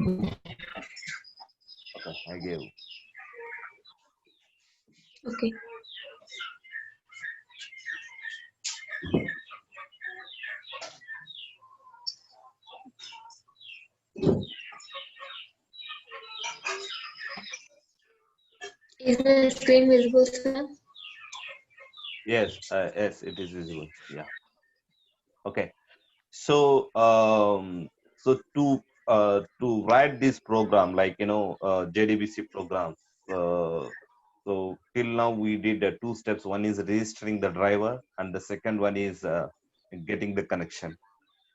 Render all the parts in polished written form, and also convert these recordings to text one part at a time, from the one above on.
Okay, I gave. Okay. Is my screen visible, sir? Yes, yes, it is visible. Yeah. Okay. So, to write this program, like JDBC program. Uh, so till now we did two steps. One is registering the driver, and the second one is getting the connection.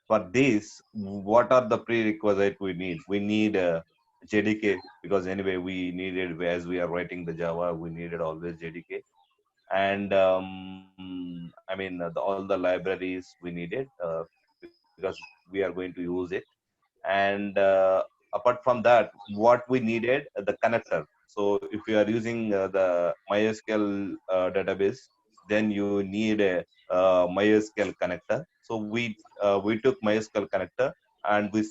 For this, what are the prerequisite we need? We need JDK, because anyway we needed, as we are writing the Java, we needed always JDK. And I mean all the libraries we needed, because we are going to use it. And apart from that, what we needed, the connector. So if you are using the MySQL database, then you need a MySQL connector. So we took MySQL connector, and we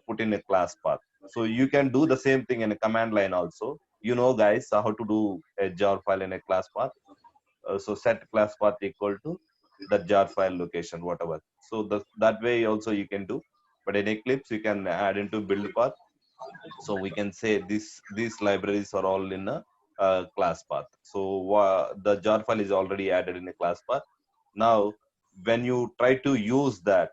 put in a class path. So you can do the same thing in a command line also. Guys, how to do a jar file in a class path. So set class path equal to the jar file location, whatever. So that way also you can do. But in Eclipse, you can add into build path. So we can say these libraries are all in a class path. So the jar file is already added in a class path. Now, when you try to use that,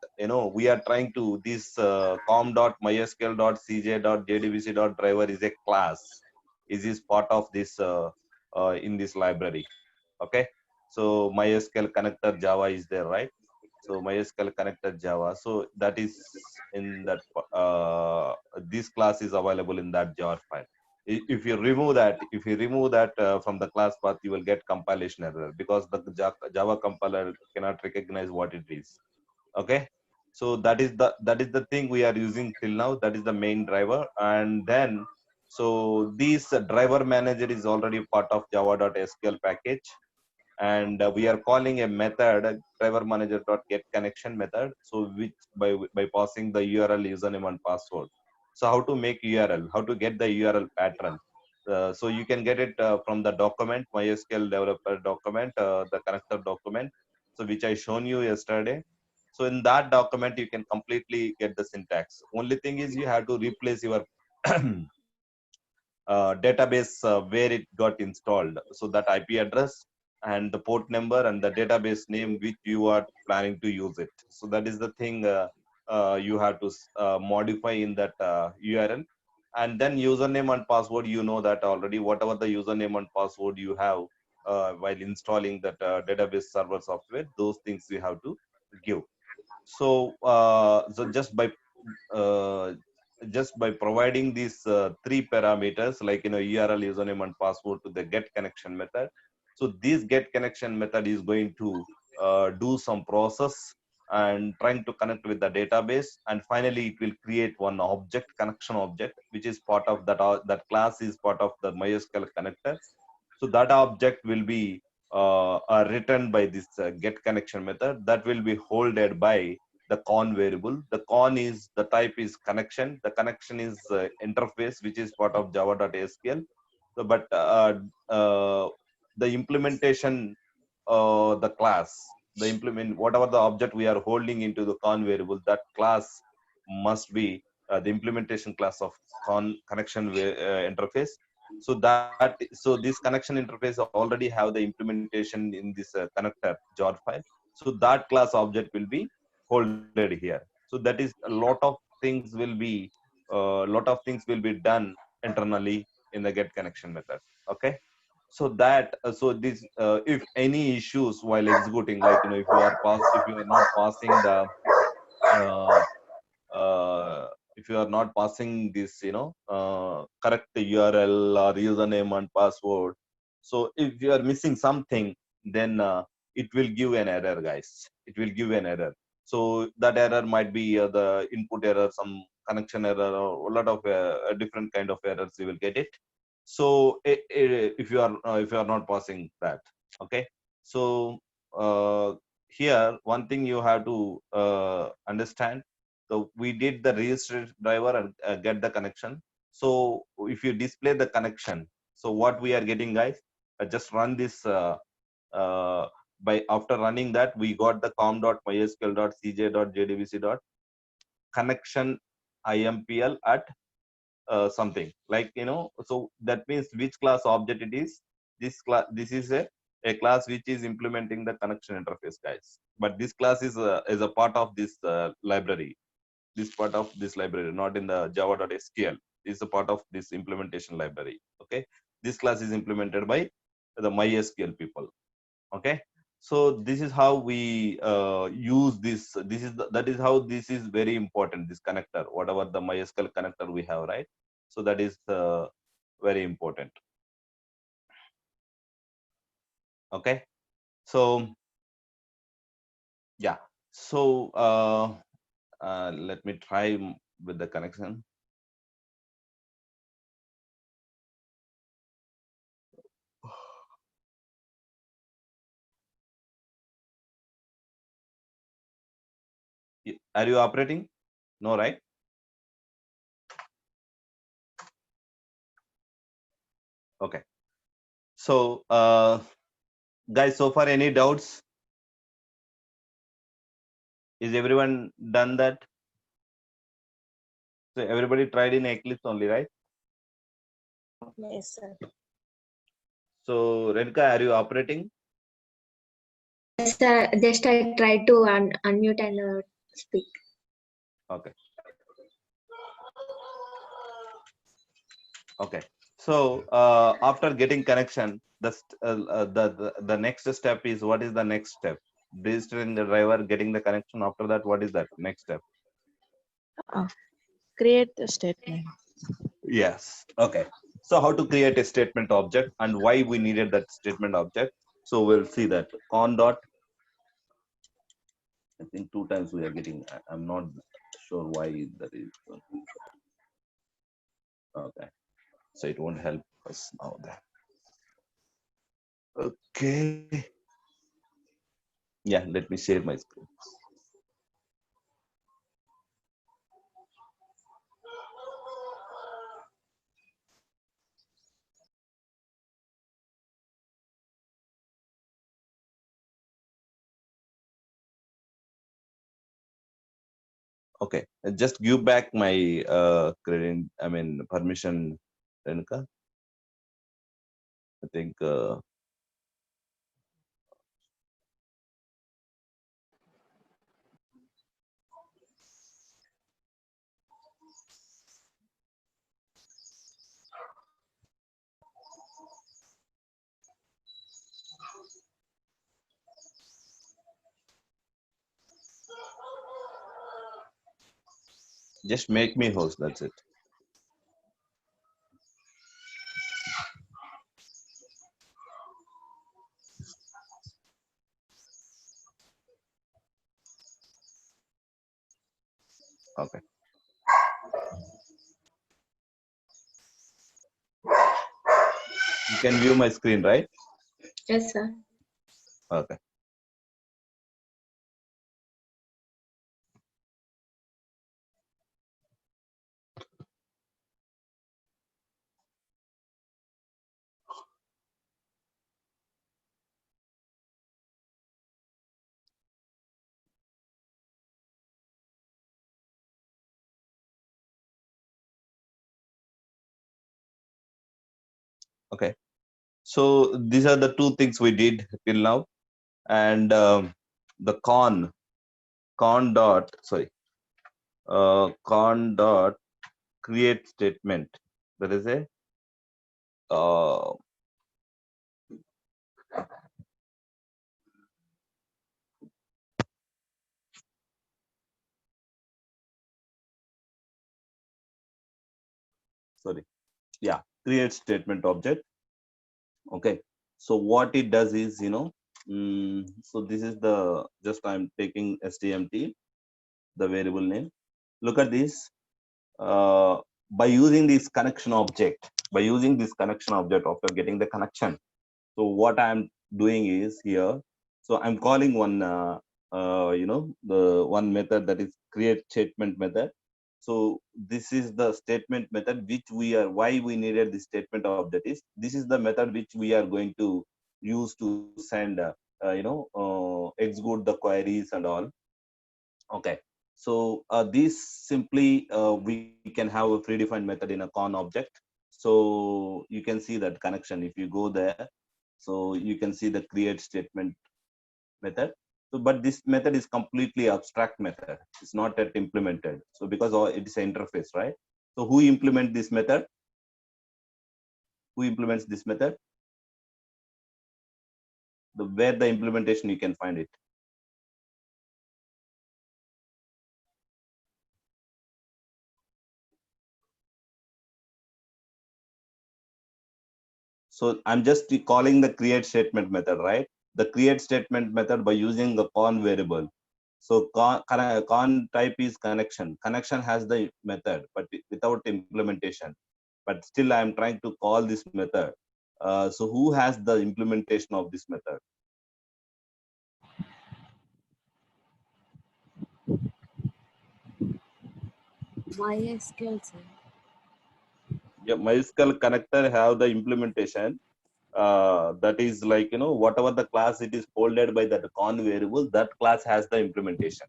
we are trying to, this com.mysql.cj.jdbc.driver is a class. Is this part of this in this library? Okay. So MySQL connector Java is there, right? So MySQL connector Java, so that is in that, this class is available in that jar file. If you remove that, from the class path, you will get compilation error, because the Java compiler cannot recognize what it is. Okay. So that is the thing we are using till now. That is the main driver. And then, so this driver manager is already part of java.sql package. And we are calling a method, driver manager dot get connection method, so which by passing the URL, username and password. So how to make URL, how to get the URL pattern. So you can get it from the document, MySQL developer document, the connector document, so which I shown you yesterday. So in that document you can completely get the syntax. Only thing is you have to replace your database where it got installed. So that IP address and the port number and the database name which you are planning to use it. So that is the thing you have to modify in that URL. And then username and password, that already, whatever the username and password you have while installing that database server software, those things you have to give. So uh, just by providing these three parameters, like URL, username and password, to the get connection method. So this get connection method is going to do some process and trying to connect with the database, and finally it will create one object, connection object, which is part of that class, is part of the MySQL connector. So that object will be written by this get connection method, that will be holded by the con variable. The con is, the type is connection. The connection is interface, which is part of java.sql. So, but the implementation, the class, the implement, whatever the object we are holding into the con variable, that class must be the implementation class of connection interface. So this connection interface already have the implementation in this connector jar file. So that class object will be holded here. So that is a lot of things will be done internally in the get connection method. Okay. So that so this if any issues while executing, like if you are not passing the uh, if you are not passing this correct URL or username and password, so if you are missing something, then it will give an error, guys. It will give an error. So that error might be the input error, some connection error, or a lot of different kind of errors you will get it. So if you are not passing that. Okay. So here one thing you have to understand, So we did the register driver and get the connection. So if you display the connection, so what we are getting, guys, just run this. By after running that, we got the com.mysql.cj.jdbc. Connection impl at something like, so that means which class object it is. This is a class which is implementing the connection interface, guys, but this class is a part of this library, not in the java.sql. Is a part of this implementation library. Okay, this class is implemented by the mysql people. Okay, so this is how we use this. That is how this is very important, this connector, whatever the mysql connector we have, right? So that is very important. Okay, so yeah, so let me try with the connection. Are you operating? No, right? Okay, so guys, so far any doubts? Is everyone done that? So everybody tried in Eclipse only, right? Yes, sir. So Renka, are you operating? Yes, sir. Just I tried to unmute and speak. Okay. Okay. So after getting connection, the next step is, what is the next step? Registering the driver, getting the connection. After that, what is that next step? Create a statement. Yes. Okay. So how to create a statement object and why we needed that statement object. So we'll see that con dot. I think 2 times we are getting. I'm not sure why that is. Okay. So it won't help us now then. Okay. Yeah, let me share my screen. Okay, just give back my credit. I mean permission, Renuka. I think. Just make me host. That's it. Okay. You can view my screen, right? Yes, sir. Okay. Okay. So these are the two things we did till now, and the con dot con dot create statement. That is a uh, sorry. Yeah, create statement object. Okay, so what it does is, so this is the, just I'm taking stmt, the variable name. Look at this. By using this connection object, after getting the connection, so what I'm doing is here, so I'm calling one the one method, that is create statement method. So this is the statement method which why we needed this statement object is this is the method which we are going to use to send execute the queries and all. Okay. So this simply we can have a predefined method in a con object. So you can see that connection if you go there. So you can see the create statement method. So, but this method is completely abstract method. It's not yet implemented. So because it is an interface, right? So who implement this method? Who implements this method? Where the implementation you can find it. So I'm just calling the create statement method, right? The create statement method by using the con variable. So con type is connection. Connection has the method, but without implementation. But still, I'm trying to call this method. So who has the implementation of this method? MySQL, sir. Yeah, MySQL connector have the implementation. That is like whatever the class it is folded by that con variable, that class has the implementation.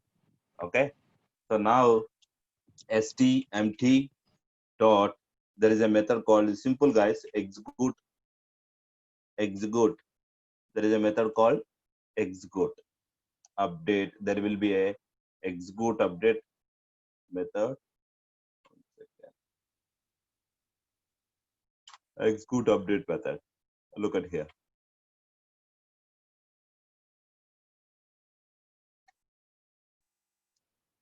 Okay. So now stmt dot there is a method called simple guys execute. There is a method called execute update. There will be a execute update method. Execute update method. Look at here.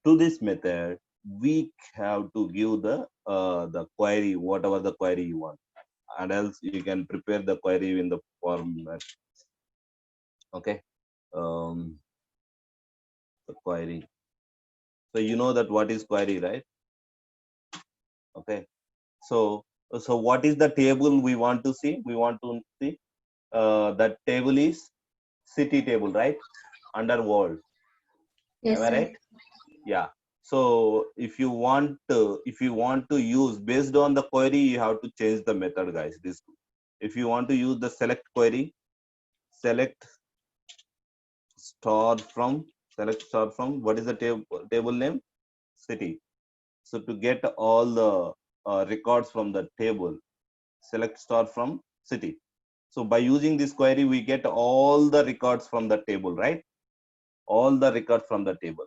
To this method, we have to give the query, whatever the query you want, and else you can prepare the query in the format. Okay. The query. So you know that what is query, right? Okay. So what is the table we want to see? We want to see that table is city table, right? Under world. Yes, Am I sir. right? Yeah. So if you want to use based on the query, you have to change the method, guys. This if you want to use the select query, select star from what is the table name? City. So to get all the records from the table, select star from city. So by using this query, we get all the records from the table, right? All the records from the table.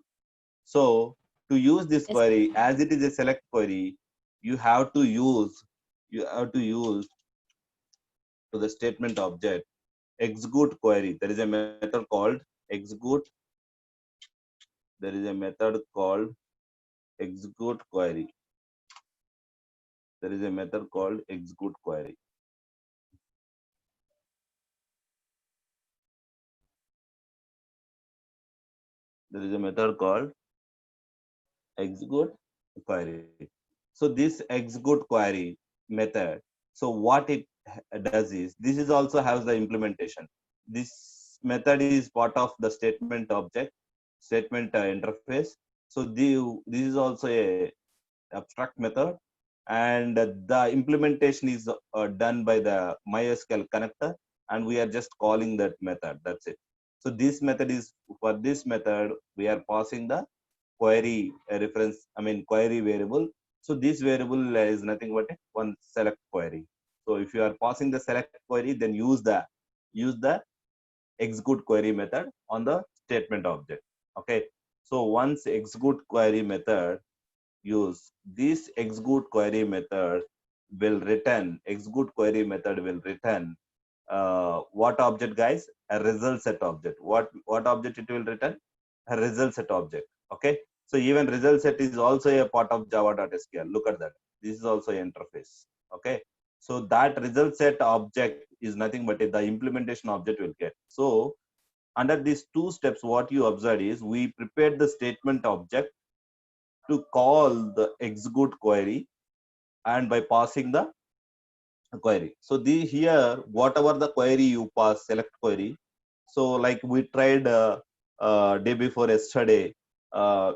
So to use this Yes, query, as it is a select query, you have to use to the statement object execute query. There is a method called execute. There is a method called execute query. There is a method called execute query. There is a method called execute query. So this execute query method, so what it does is this is also has the implementation. This method is part of the statement object, statement interface. So this is also a abstract method, and the implementation is done by the MySQL connector, and we are just calling that method. That's it. So this method is for this method we are passing the query reference. I mean query variable. So this variable is nothing but one select query. So if you are passing the select query, then use the execute query method on the statement object. Okay. So once execute query method use this execute query method will return what object, guys? A result set object. What object it will return? A result set object. Okay. So even result set is also a part of java.sql. Look at that. This is also an interface. Okay. So that result set object is nothing but the implementation object will get. So under these two steps, what you observe is we prepared the statement object to call the execute query, and by passing the query. So here, whatever the query you pass, select query. So like we tried day before yesterday,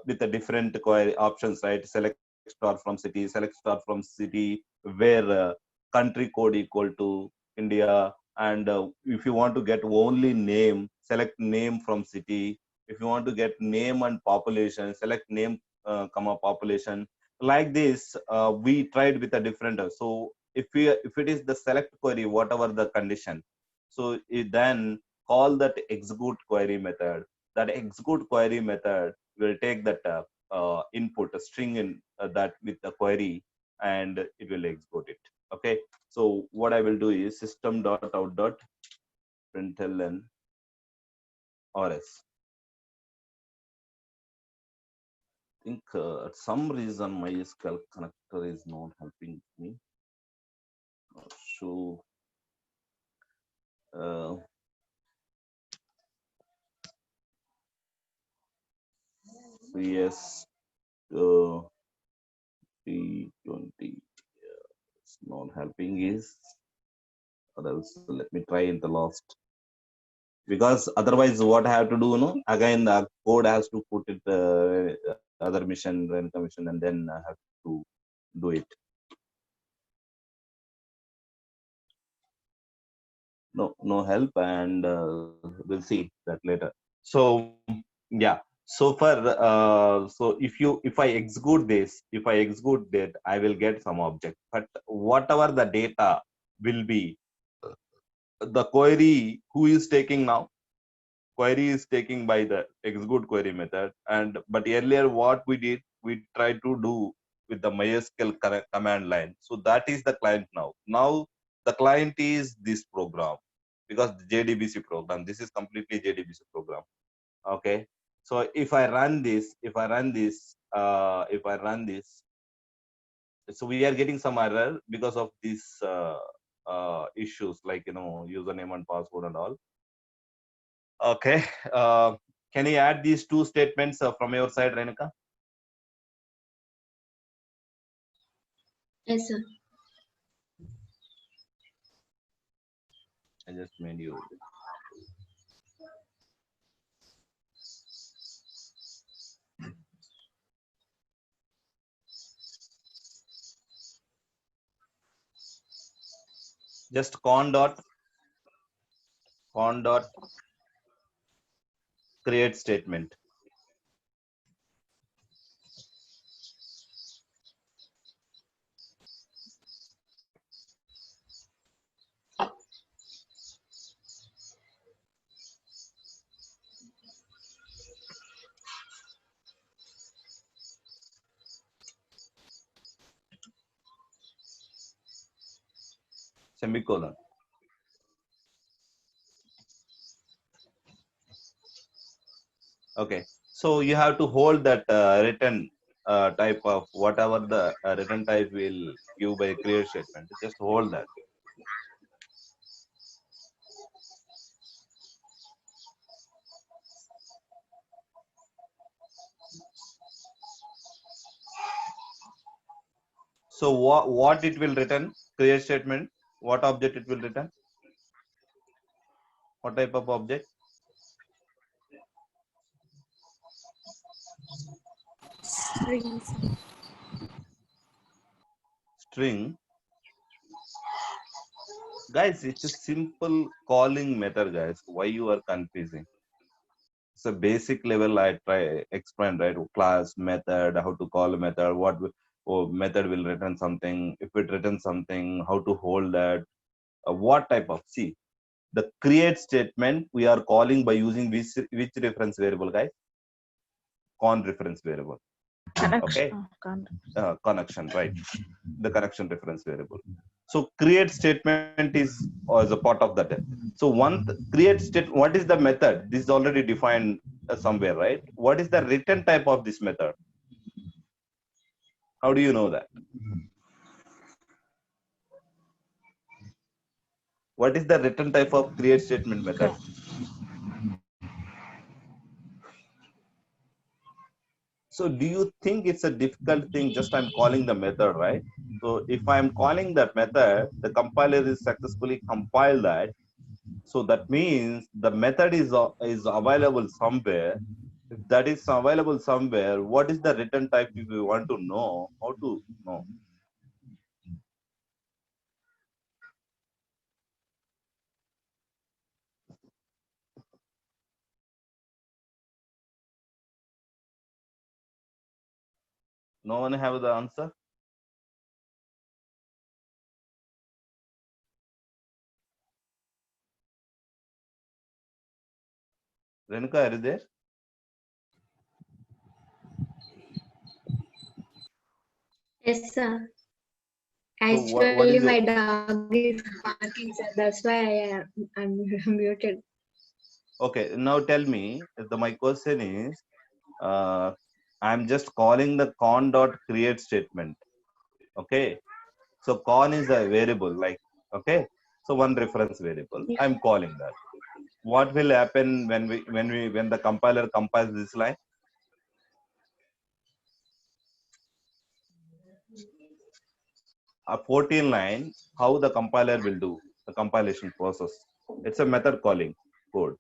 with the different query options, right? Select star from city, select star from city, where country code equal to India. And if you want to get only name, select name from city. If you want to get name and population, select name, comma population. Like this, we tried with a different. So if it is the select query, whatever the condition, so then call that execute query method. That execute query method will take that input, a string in that with the query, and it will execute it. Okay. So what I will do is system.out.println rs. I think at some reason MySQL connector is not helping me. So CS T20 it's not helping is, or else let me try in the last, because otherwise what I have to do, again the code has to put it other mission, run commission, and then I have to do it. No help, and we'll see that later. So yeah, so for so if I execute this, if I execute that, I will get some object, but whatever the data will be, the query who is taking now, query is taking by the execute query method. And but earlier what we did, we tried to do with the MySQL command line. So that is the client now. Now the client is this program, because the JDBC program, this is completely JDBC program. Okay. So if I run this, so we are getting some error because of these issues, like username and password and all. Okay. Can you add these two statements from your side, Renika? Yes, sir. I just made you. Just con dot create statement. Semicolon. Okay. So you have to hold that written type of whatever the written type will give by create statement. Just hold that. So what it will return? Create statement. What object it will return? What type of object? String, sir. String. Guys, it's a simple calling method, guys. Why you are confusing? It's a basic level I try explain, right? Class, method, how to call a method, method will return something. If it returns something, how to hold that, what type of, see, the create statement we are calling by using which reference variable, guys? Con reference variable. Okay. Connection, right? The connection reference variable. So create statement is as a part of that. So one create state, what is the method? This is already defined somewhere, right? What is the return type of this method? How do you know that? What is the return type of create statement method? So do you think it's a difficult thing? Just I'm calling the method, right? So if I'm calling that method, the compiler is successfully compiled that. So that means the method is available somewhere. If that is available somewhere, what is the return type if you want to know? How to know? No one have the answer? Renuka, are you there? Yes, sir. So what Actually, is my your, dog is barking, sir. That's why I'm muted. okay, now tell me, my question is, uh, I'm just calling the con dot create statement. Okay. So con is a variable, like, okay. So one reference variable, I'm calling that. What will happen when the compiler compiles this line? A 14 line, how the compiler will do the compilation process. It's a method calling code.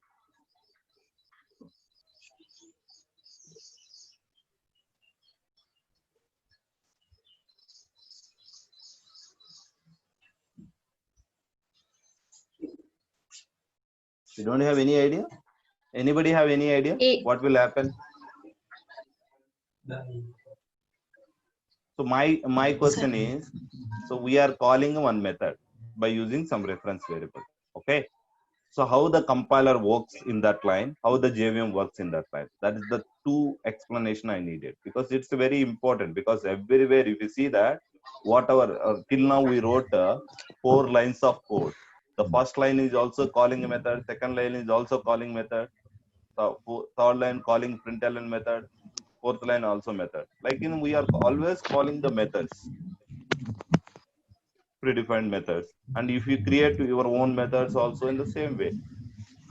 You don't have any idea? Anybody have any idea It, what will happen? So my question is, so we are calling one method by using some reference variable. Okay. So how the compiler works in that line, how the JVM works in that line. That is the two explanation I needed, because it's very important, because everywhere if you see that whatever till now we wrote 4 lines of code. The first line is also calling a method, second line is also calling method, third line calling println method, fourth line also method. Like we are always calling the methods, predefined methods. And if you create your own methods also in the same way,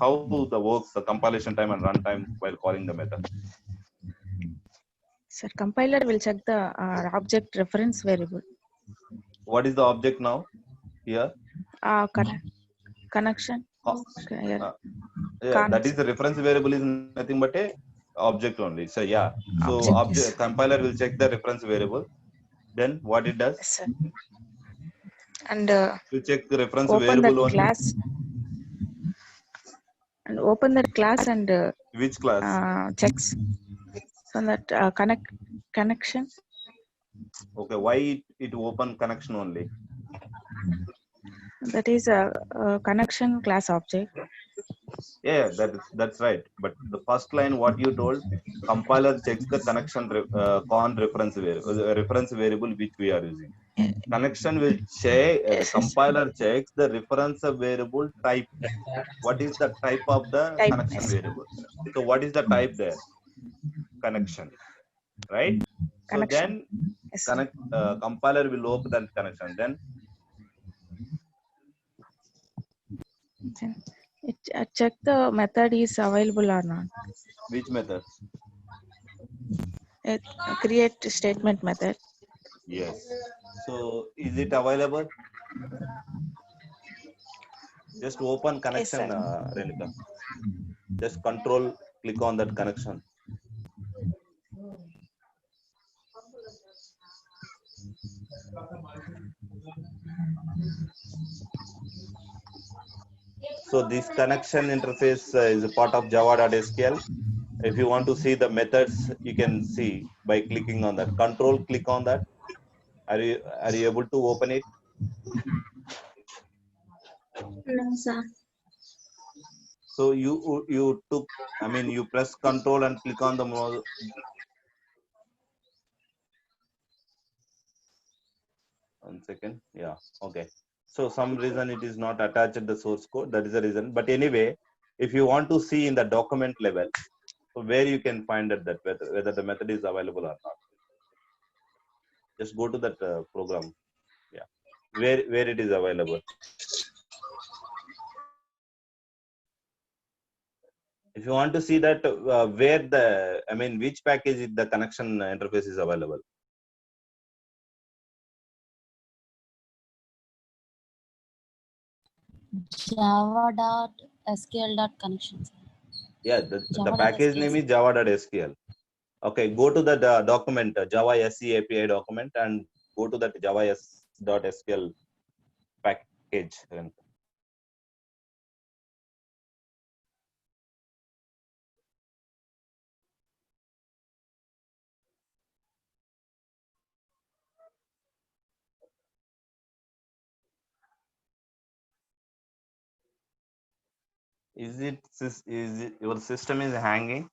how the works, the compilation time and runtime while calling the method. Sir, compiler will check the object reference variable. What is the object now here? Connection. Uh, Yeah. yeah, that is the reference variable is nothing but a object only. So yeah, so Object, yes. compiler will check the reference variable. Then what it does? Yes, sir. And To check the reference open that variable only. class. And open that class and Which class? checks from that connection. Okay, why it open connection only? That is a connection class object. Yeah, that's right. But the first line, what you told, compiler checks the connection con reference variable which we are using. Connection will check, Yes, yes. compiler checks the reference variable type. What is the type of the Type, connection yes. variable? So what is the type there? Connection, right? So Connection. then Yes. compiler will open that connection. Then It check the method is available or not. which method? It create statement method. Yes. So is it available? Just open Yes, connection, sir. Renika. Just control, click on that connection. So this connection interface is a part of java.sql. If you want to see the methods, you can see by clicking on that. Control, click on that. Are you able to open it? no, sir. So you took, I mean, you press control and click on the one second. Yeah. Okay. So some reason it is not attached the source code. That is the reason. But anyway, if you want to see in the document level, so where you can find that whether the method is available or not. Just go to that program. Yeah. Where it is available. If you want to see that where the, I mean, which package the connection interface is available. Java.sql.connections. Yeah, the package name is java.sql. Okay, go to the document, Java SE API document, and go to that java.sql package. Is it your system is hanging?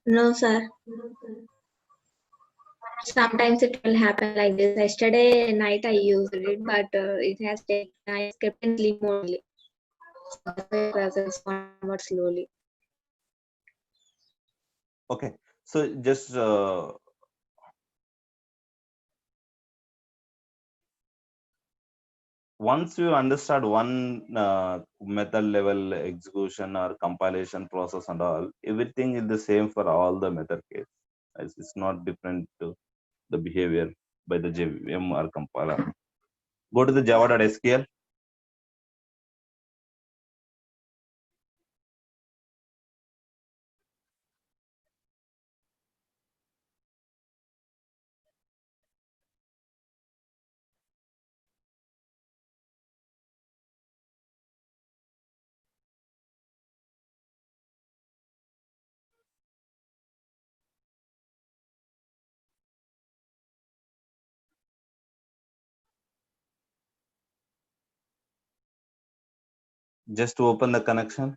No, sir. Sometimes it will happen like this. Yesterday night I used it, but it has taken. I kept in sleep mode only. So that's why it was somewhat slowly. Okay, so just once you understand one method level execution or compilation process and all, everything is the same for all the method case. It's not different to the behavior by the JVM or compiler. Go to the java.sql. Just to open the connection,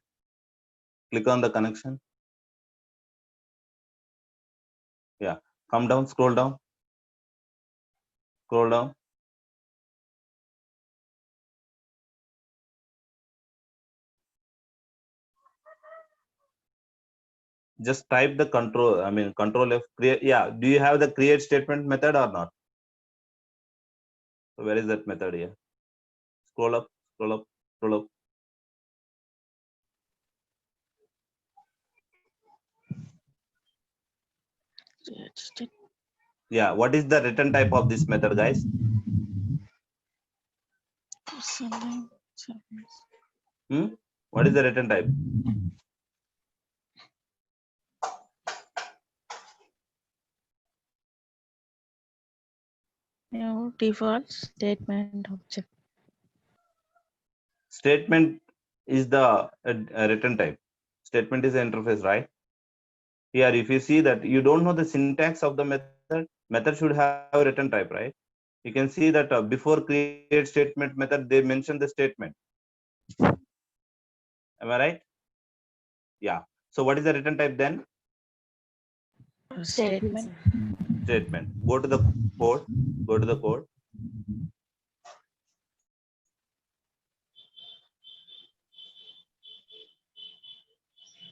click on the connection. Yeah, come down, scroll down, scroll down. Just type the control, control F, create. Yeah, do you have the create statement method or not? So where is that method here? Scroll up, scroll up, scroll up. Yeah, what is the return type of this method, guys? What is the return type? Default statement object. Statement is the return type. Statement is the interface, right? Here, if you see that you don't know the syntax of the method should have a return type, right? You can see that before create statement method, they mention the statement. Am I right? Yeah. So what is the return type then? Statement. Statement. Go to the code. Go to the code.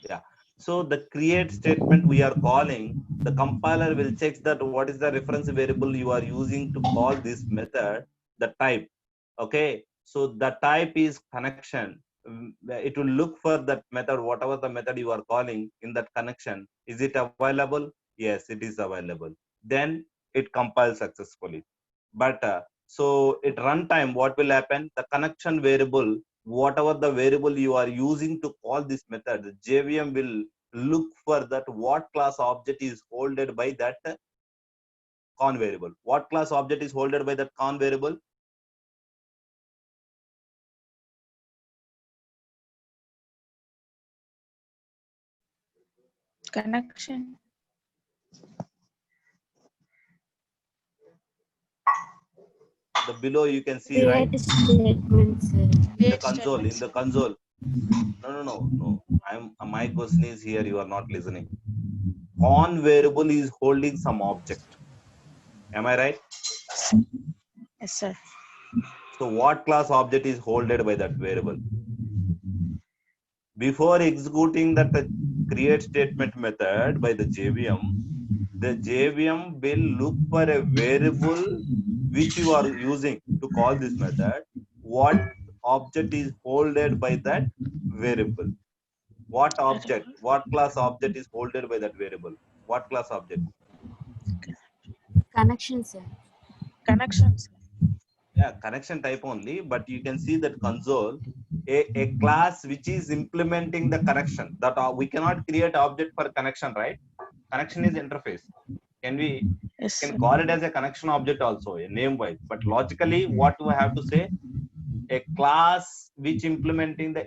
Yeah. So the create statement we are calling, the compiler will check that what is the reference variable you are using to call this method, the type. Okay. So the type is connection. It will look for that method, whatever the method you are calling in that connection. Is it available? Yes, it is available. Then it compiles successfully. But so at runtime, what will happen? The connection variable, whatever the variable you are using to call this method, the JVM will look for that what class object is holded by that con variable. What class object is holded by that con variable? Connection. The below you can see, right? Create statements. In the console, in the console. No. My question is here, you are not listening. Con variable is holding some object. Am I right? Yes, sir. So what class object is holded by that variable? Before executing that create statement method by the JVM will look for a variable which you are using to call this method. What object is holded by that variable. What object, what class object is holded by that variable? What class object? Connection, sir. Connections. Yeah, connection type only, but you can see that console, a class which is implementing the connection. That we cannot create object for connection, right? Connection is interface. Can we Yes, can sir. call it as a connection object also, a name wise, but logically what we have to say, a class which implementing the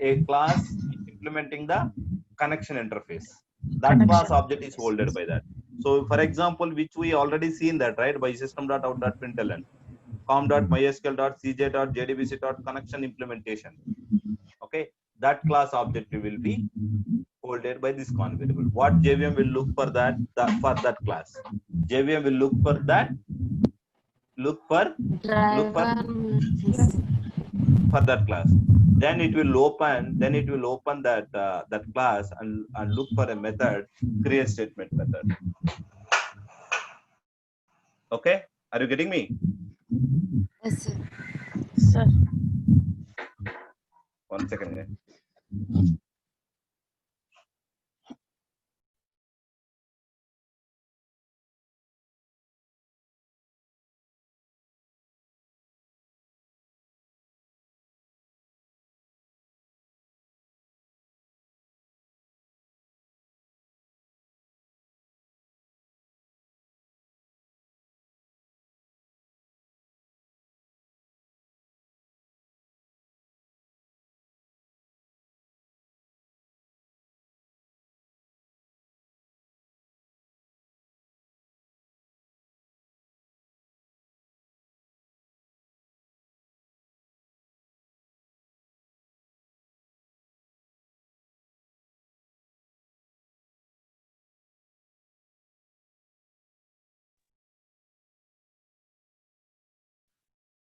connection interface. That class Connection. object is holded by that. So for example, which we already seen that, right, by system.out.println, com.mysql.cj.jdbc.connection implementation. Okay, that class object will be holded by this con variable. What JVM will look for for that class? JVM will look for that, look for Driver. for that class. Then it will open that class and look for a method, create statement method. Okay, are you getting me? Yes, sir. Sir. 1 second.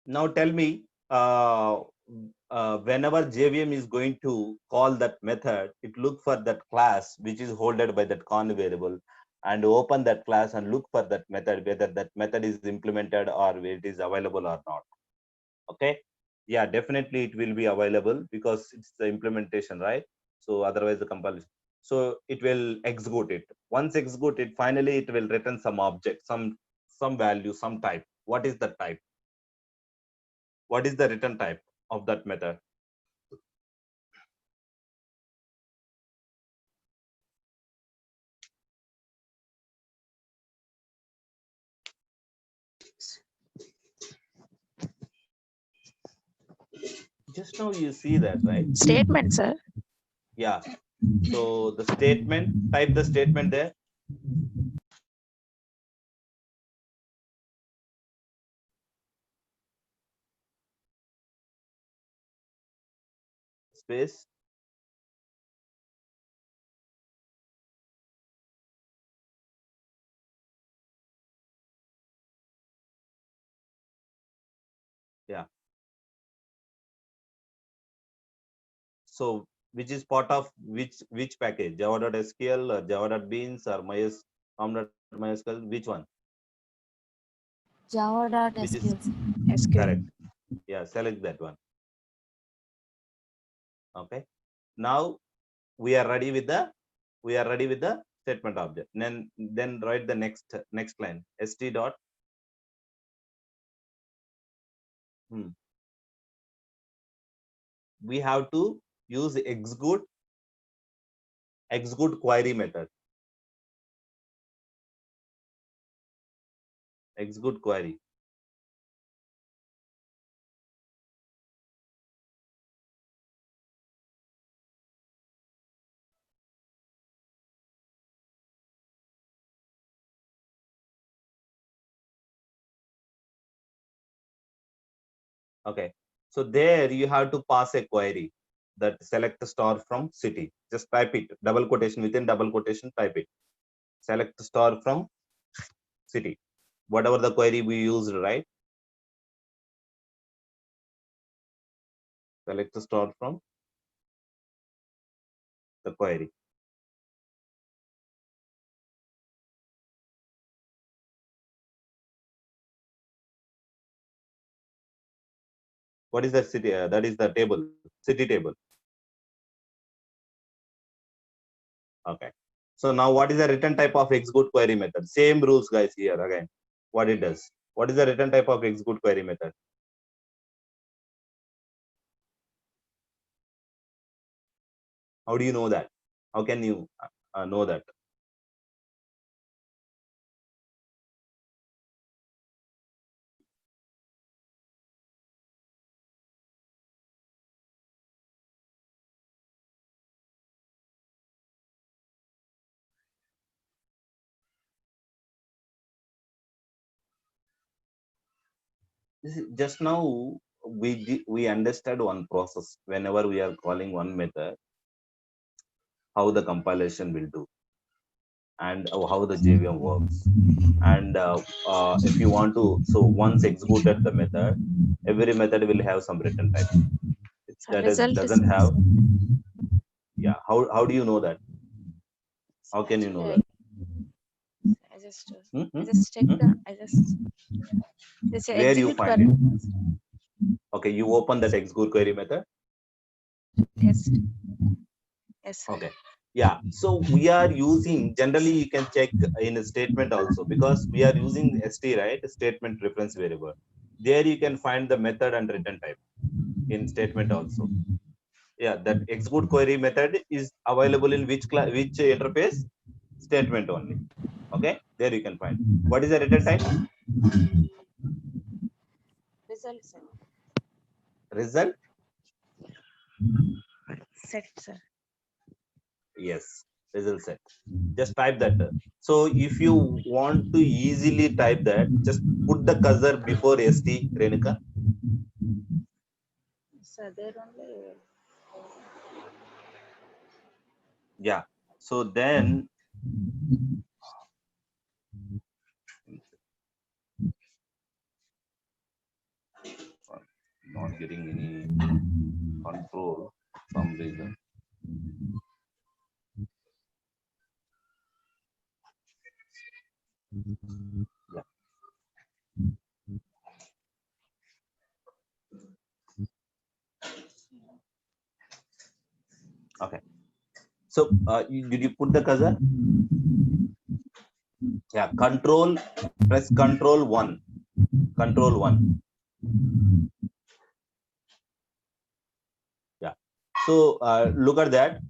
Now tell me, whenever JVM is going to call that method, it look for that class which is holded by that con variable and open that class and look for that method, whether that method is implemented or it is available or not. Okay. Yeah, definitely it will be available because it's the implementation, right? So otherwise the compilation. So it will execute it. Once execute it, finally it will return some object, some value, some type. What is the type? What is the return type of that method? Just now you see that, right? Statement, sir. Yeah. So the statement, type the statement there. Space. Yeah. So which is part of which package? Java.sql or Java.beans or com.mysql? Which one? Which is Java.sql. SQL. correct? Yeah, select that one. Okay. Now we are ready with the statement object. Then write the next line. st dot. We have to use execute query method. Execute query. Okay. So there you have to pass a query that select star from city. Just type it, double quotation, within double quotation, type it. Select star from city. Whatever the query we used, right? Select star from the query. What is that city? That is the table, city table. Okay. So now what is the return type of execute query method? Same rules, guys, here again. What it does? What is the return type of execute query method? How do you know that? How can you know that? Just now we understood one process. Whenever we are calling one method, how the compilation will do and how the JVM works. And if you want to, so once executed the method, every method will have some return type. Doesn't have. Yeah. How do you know that? How can you know that? I just check Hmm? the. I just Where you execute find query. it? Okay, you open that execute query method. Yes. Yes, sir. Okay. Yeah. So we are using, generally you can check in a statement also, because we are using ST, right? Statement reference variable. There you can find the method and return type in statement also. Yeah, that execute query method is available in which interface? Statement only. Okay. There you can find. What is the return type? Result, sir. Result. Set, sir. Yes. Result set. Just type that. So if you want to easily type that, just put the cursor before ST, Renuka. Sir, there only. Yeah. So then not getting any control for some reason. Yeah. Okay. So did you put the cursor? Yeah. Control. Press Control 1. Control 1. Yeah. So look at that.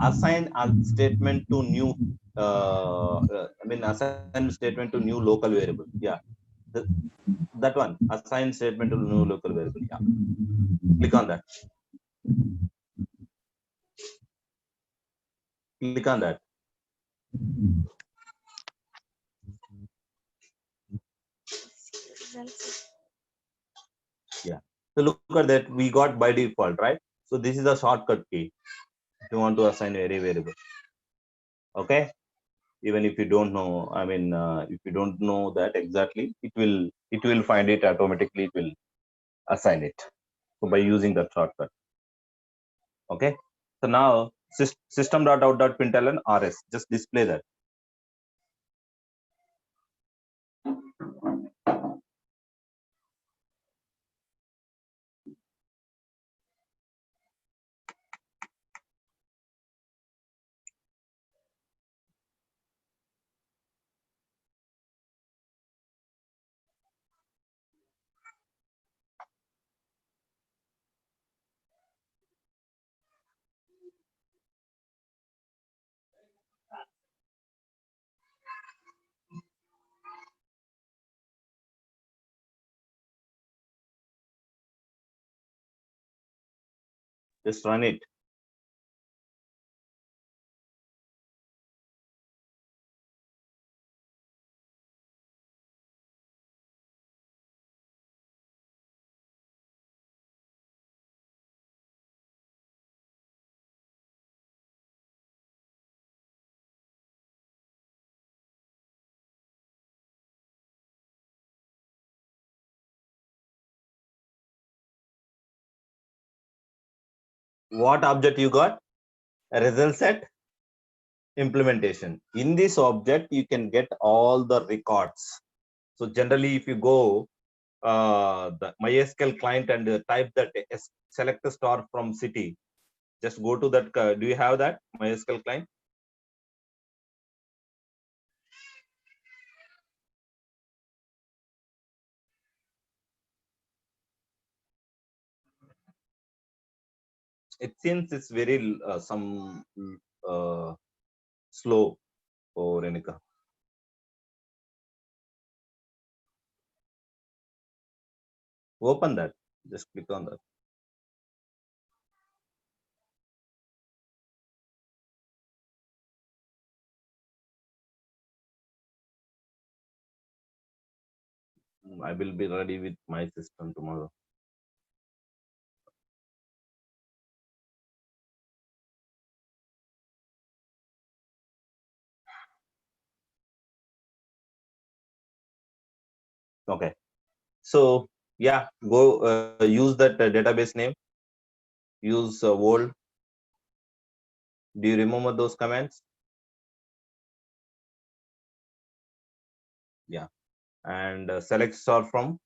Assign a statement to new. Assign statement to new local variable. Yeah. That one. Assign statement to new local variable. Yeah. Click on that. Click on that. Yeah. So look at that. We got by default, right? So this is a shortcut key if you want to assign any variable. Okay. Even if you don't know, if you don't know that exactly, it will find it automatically. It will assign it. So by using that shortcut. Okay. So now system.out.println rs. Just display that. Just run it. What object you got? A result set implementation. In this object, you can get all the records. So generally, if you go the MySQL client and type that select the star from city, just go to that. Do you have that MySQL client? It seems it's very some uh, slow for Renika. Open that. Just click on that. I will be ready with my system tomorrow. Okay. So yeah, go use that database name. Use world. Do you remember those commands? Yeah. And select star from.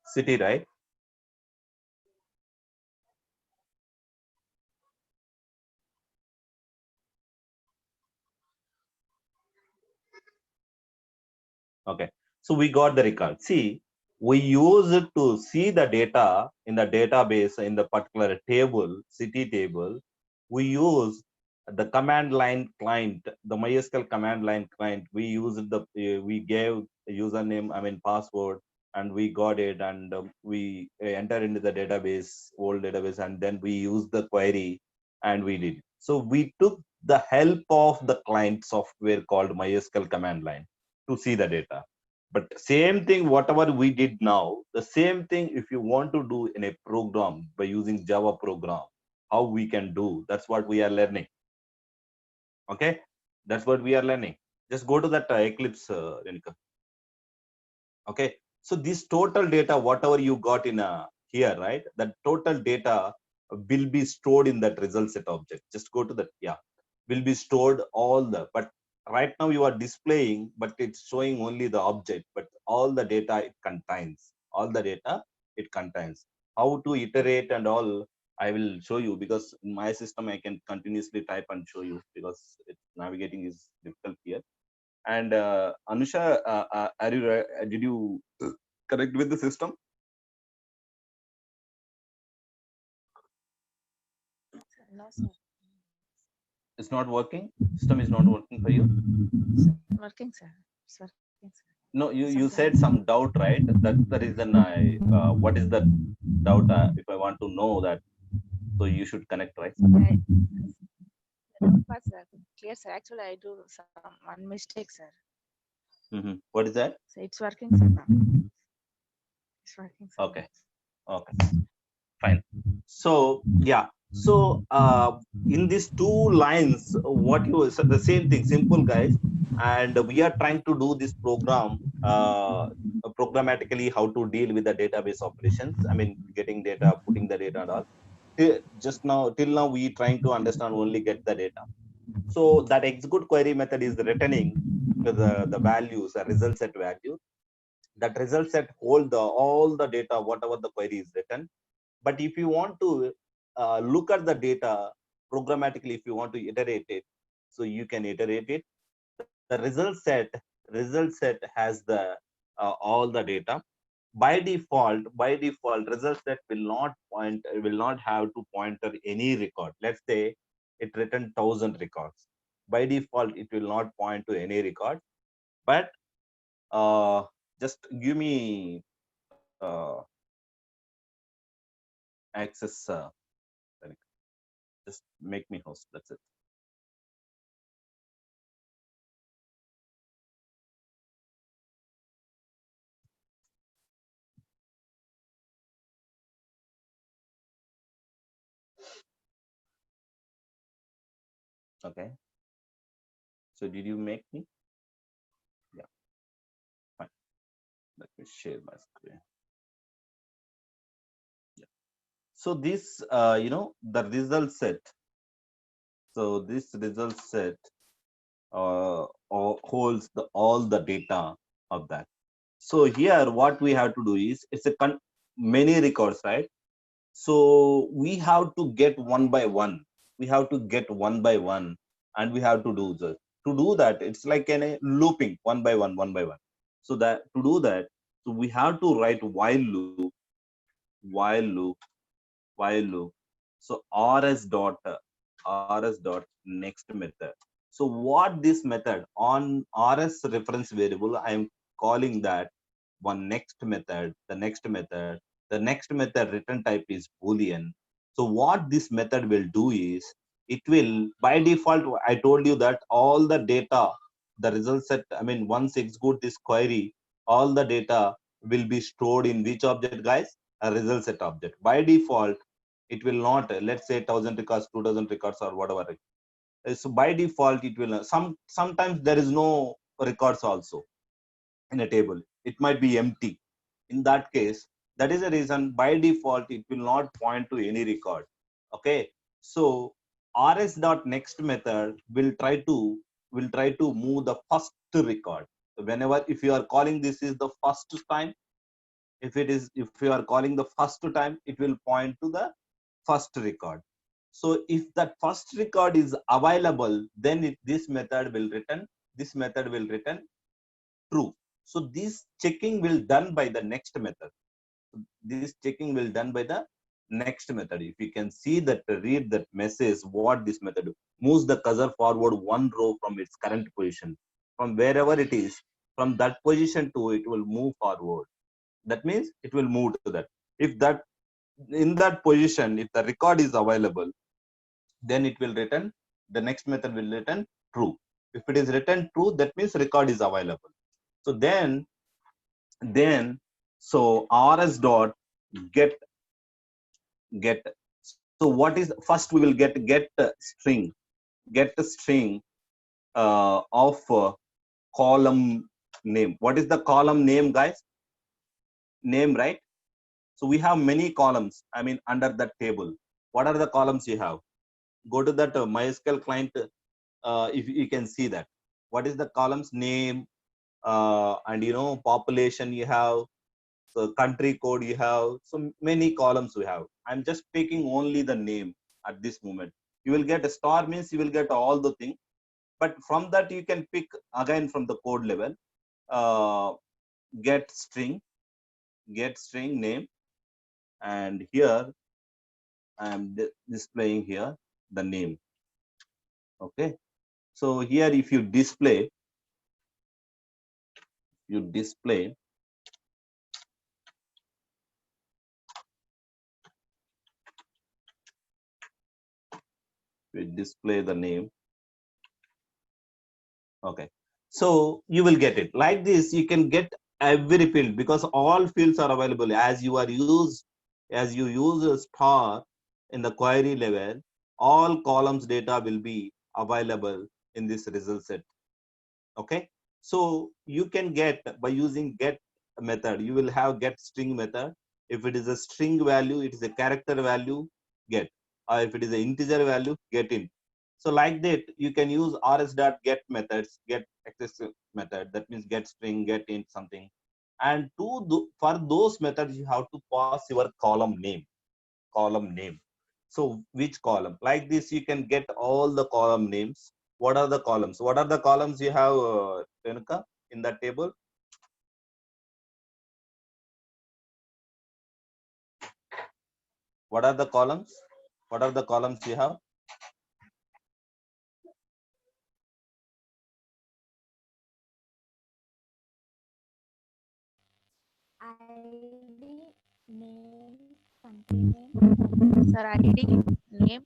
City, right? Okay. So we got the record. See, we use it to see the data in the database in the particular table, city table. We use the command line client, the MySQL command line client. We used we gave a username, I mean password, and we got it, and we enter into the database, old database, and then we use the query, and we did. So we took the help of the client software called MySQL command line to see the data. But same thing, whatever we did now, the same thing if you want to do in a program by using Java program, how we can do, that's what we are learning. Okay, that's what we are learning. Just go to that Eclipse, Renika. Okay, so this total data, whatever you got in here, right? That total data will be stored in that result set object. Just go to that, yeah, will be stored all the, but right now you are displaying, but it's showing only the object, but all the data it contains, all the data it contains. How to iterate and all, I will show you, because in my system I can continuously type and show you, because navigating is difficult here. And Anusha, are you did you connect with the system? No, sir. It's not working. System is not working for you. Working, sir. It's working, sir. No, you said Sometimes. some doubt, right? That's the reason I. What is the doubt? If I want to know that, so you should connect, right? I, no, but sir, clear, sir. Actually, I do some one mistake, sir. What is that? So it's working, sir. Now. It's working, sir. Okay, okay, fine. So yeah, so in these two lines, what you so the same thing, simple guys, and we are trying to do this program programmatically, how to deal with the database operations. I mean, getting data, putting the data and all. Just now, till now, we trying to understand only get the data. So that execute query method is returning the values, the result set value. That result set hold the all the data, whatever the query is written. But if you want to look at the data programmatically, if you want to iterate it, so you can iterate it. The result set has the all the data. By default, result set will not have to pointer any record. Let's say it written 1,000 records. By default, it will not point to any record. But just give me access. Just make me host. That's it. Okay. So did you make me? Yeah. Fine. Let me share my screen. Yeah. So this, the result set. So this result set holds all the data of that. So here, what we have to do is it's many records, right? So we have to get one by one. We have to get one by one, and we have to do this. to do that, it's like a looping one by one, one by one. So that to do that, so we have to write while loop, while loop. So rs dot next method. So what this method on rs reference variable, I am calling that one next method, the next method return type is boolean. So what this method will do is, it will by default, I told you that all the data, the result set, I mean, once execute this query, all the data will be stored in which object, guys? A result set object. By default, it will not, let's say 1000 records, 2000 records, or whatever. So by default, it will sometimes there is no records also in a table, it might be empty. In that case, that is the reason by default it will not point to any record. Okay, so rs dot next method will try to move the first record. Whenever, if you are calling this is the first time, if you are calling the first time, it will point to the first record. So if that first record is available, then this method will return true. So this checking will done by the next method. This checking will done by the next method. If you can see that, read that message, what this method moves the cursor forward one row from its current position, from wherever it is, from that position to it will move forward. That means it will move to that. If that in that position, if the record is available, then it will return, the next method will return true. If it is written true, that means record is available. So then so rs dot get get. So what is first, we will get a string of column name. What is the column name, guys? Name, right? So we have many columns, I mean, under that table. What are the columns you have? Go to that MySQL client, if you can see that. What is the columns name? And population you have, so country code you have, so many columns we have. I'm just taking only the name at this moment. You will get a star, means you will get all the thing, but from that you can pick again from the code level. uh, get string name, and here I am displaying here the name. Okay, so here if you display the name. Okay, so you will get it like this. You can get every field, because all fields are available as you use a star in the query level. All columns data will be available in this result set. Okay, so you can get, by using get method, you will have get string method. If it is a string value, it is a character value, get. Or if it is an integer value, get int. So like that, you can use rs dot get methods, get access method, that means get string, get int, something. And for those methods, you have to pass your column name. So which column? Like this, you can get all the column names. What are the columns? What are the columns you have, Renuka, in that table? What are the columns? What are the columns you have? ID, name, country name. Sir, ID, name.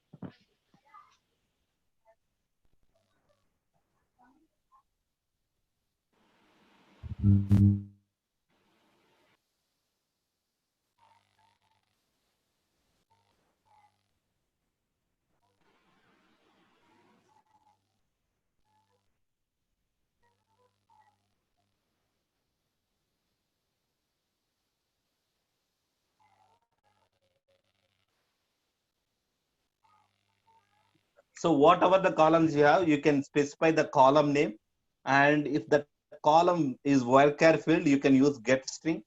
So whatever the columns you have, you can specify the column name. And if the column is varchar field, you can use get string.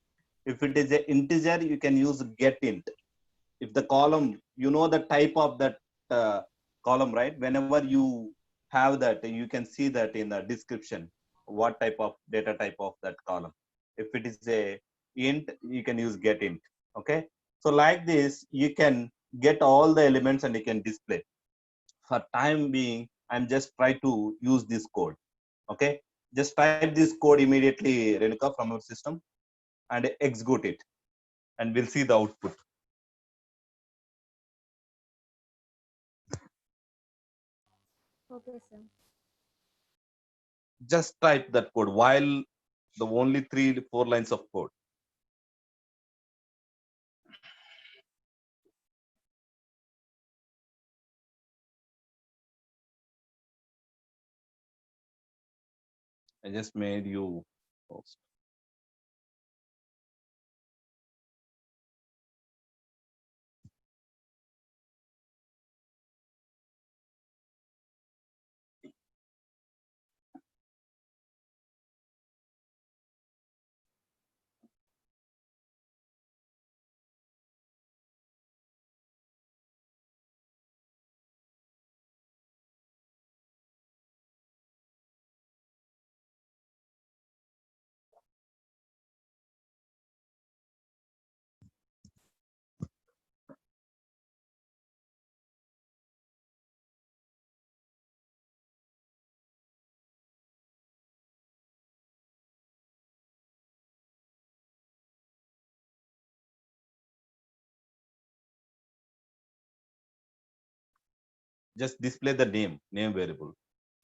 If it is an integer, you can use get int. If the column, the type of that column, right? Whenever you have that, you can see that in the description what type of data type of that column. If it is a int, you can use get int. Okay, so like this you can get all the elements and you can display. For time being, I'm just try to use this code. Okay, just type this code immediately, Renuka, from our system, and execute it, and we'll see the output. Okay, sir. Just type that code while the only 3 4 lines of code. I just made you post. Just display the name variable.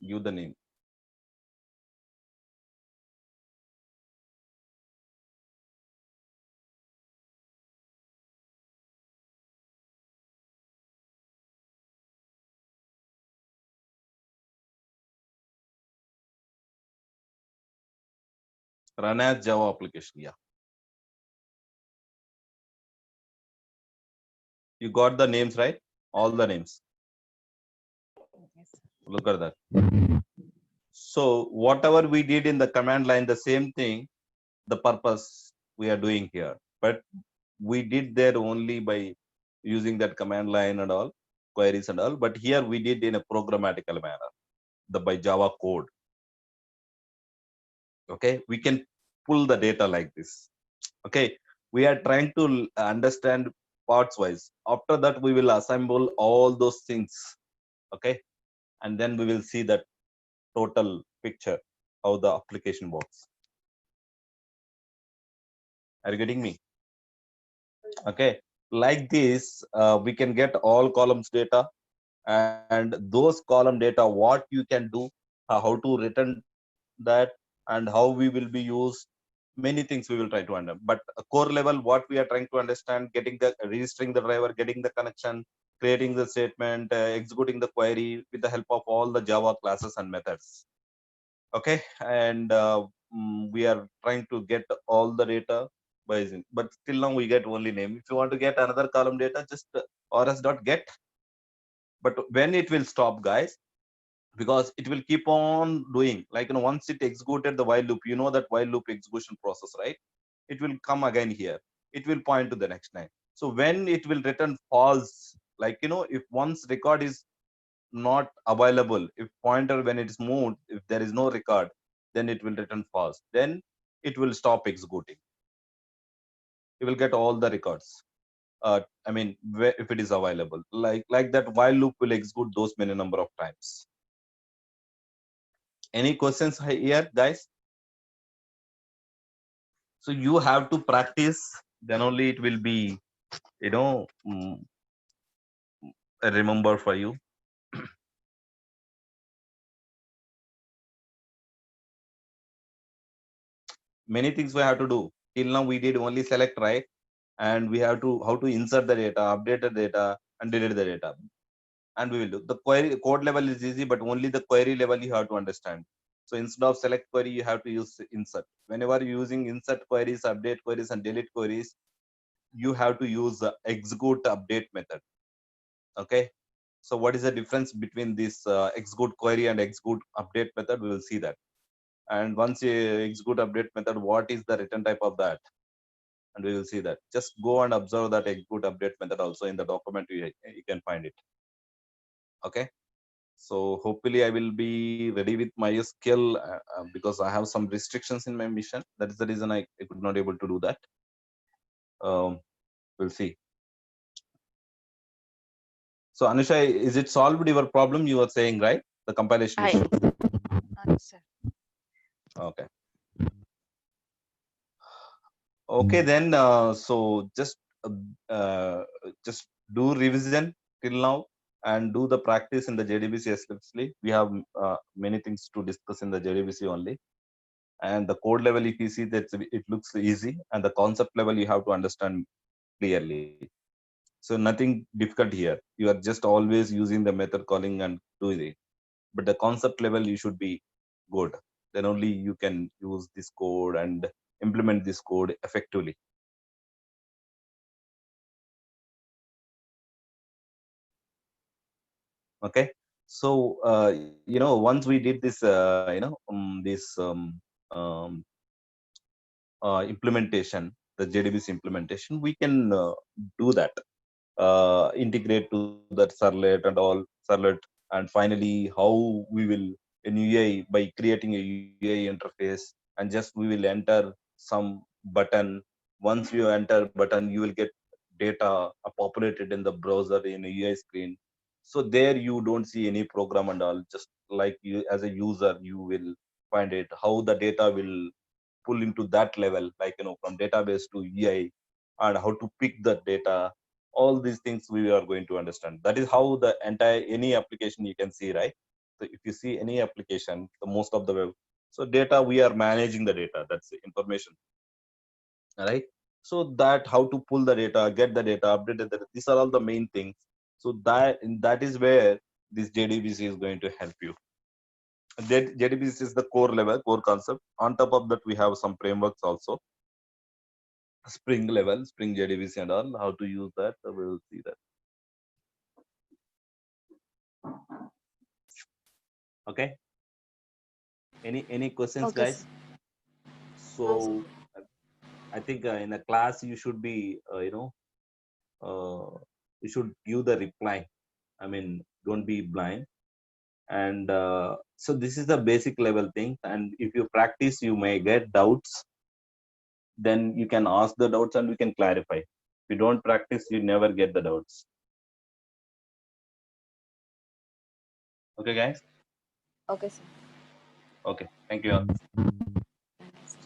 Give the name. Run as Java application. Yeah. You got the names, right? All the names. Yes. Look at that. So whatever we did in the command line, the same thing, the purpose we are doing here. But we did there only by using that command line and all, queries and all. But here we did in a programmatical manner, the by Java code. Okay, we can pull the data like this. Okay, we are trying to understand parts wise. After that, we will assemble all those things. Okay, and then we will see that total picture how the application works. Are you getting me? Okay, like this we can get all columns data, and those column data what you can do, how to return that, and how we will be used. Many things we will try to understand, but a core level what we are trying to understand, getting the registering the driver, getting the connection, creating the statement, executing the query with the help of all the Java classes and methods. Okay, and we are trying to get all the data by using, but till now we get only name. If you want to get another column data, just rs dot get. But when it will stop, guys, because it will keep on doing, like, once it executed the while loop, that while loop execution process, right? It will come again here, it will point to the next line. So when it will return false, like, if once record is not available, if pointer when it is moved, if there is no record, then it will return false, then it will stop executing. You will get all the records. I mean, if it is available, like that while loop will execute those many number of times. Any questions here, guys? So you have to practice, then only it will be, you know mm, remember for you. Many things we have to do. Till now we did only select, right? And we have to how to insert the data, update the data, and delete the data. And we will do the query. Code level is easy, but only the query level you have to understand. So instead of select query, you have to use insert. Whenever you're using insert queries, update queries, and delete queries, you have to use the execute update method. Okay, so what is the difference between this execute query and execute update method? We will see that. And once you execute update method, what is the return type of that? And we will see that. Just go and observe that execute update method also in the document. You can find it. Okay, So hopefully I will be ready with my skill because I have some restrictions in my mission. That is the reason I could not able to do that. We'll see. So Anusha, is it solved your problem you were saying, right? The compilation I, issue. yes, sir. Okay. Okay, then so uh, just do revision till now and do the practice in the JDBC especially. We have many things to discuss in the JDBC only. And the code level, if you see that it looks easy, and the concept level you have to understand clearly. So nothing difficult here. You are just always using the method calling and doing it. But the concept level you should be good. Then only you can use this code and implement this code effectively. Okay. So once we did this um, implementation, the JDBC implementation, we can do that, integrate to that servlet and all servlet, and finally how we will in UI by creating a UI interface, and just we will enter some button. Once you enter button, you will get data populated in the browser in a UI screen. So there you don't see any program and all. Just like you as a user, you will find it how the data will pull into that level, like from database to UI, and how to pick the data. All these things we are going to understand. That is how the entire any application you can see, right? So if you see any application, the most of the web, so data, we are managing the data, that's the information, right? So that how to pull the data, get the data, update the data, these are all the main things. So that is where this JDBC is going to help you. JDBC is the core level, core concept. On top of that, we have some frameworks also. Spring level, Spring JDBC and all. How to use that? We will see that. Okay. Any questions, Okay, guys? sir. No, sir. So I think in a class you should be, you should give the reply. I mean, don't be blind. And so this is the basic level thing. And if you practice, you may get doubts. Then you can ask the doubts and we can clarify. If you don't practice, you never get the doubts. Okay, guys. Okay, sir. Okay. Thank you all. Thank you, sir.